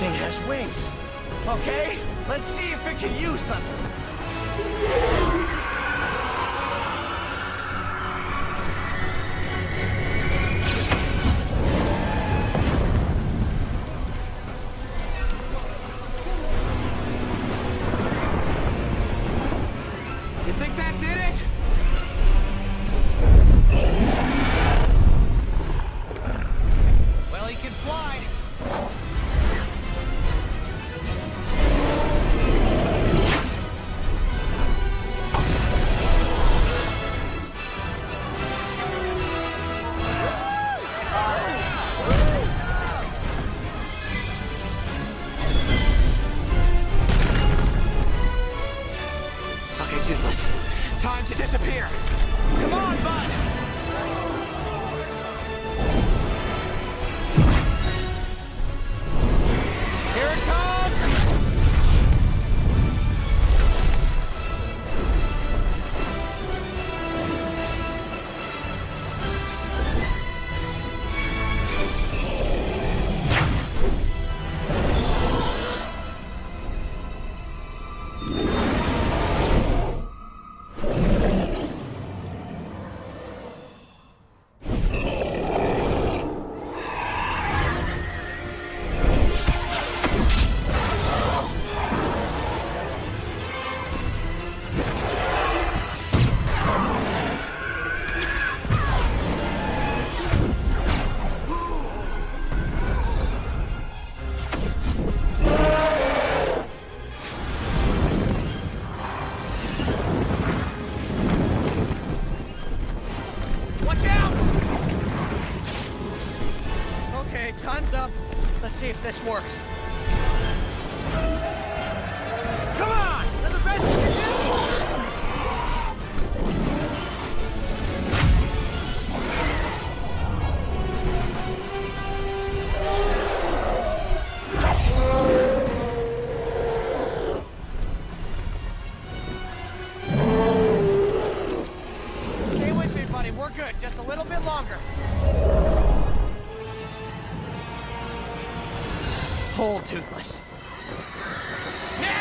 thing has wings. Okay, let's see if it can use them. You think that did it? Well, he can fly. Okay, Toothless. Time to disappear. Come on, bud. Here it comes. Watch out! Okay, time's up. Let's see if this works. Come on! That's the best you can do! Stay with me, buddy. We're good. Just a little bit longer. Hold, Toothless. Now!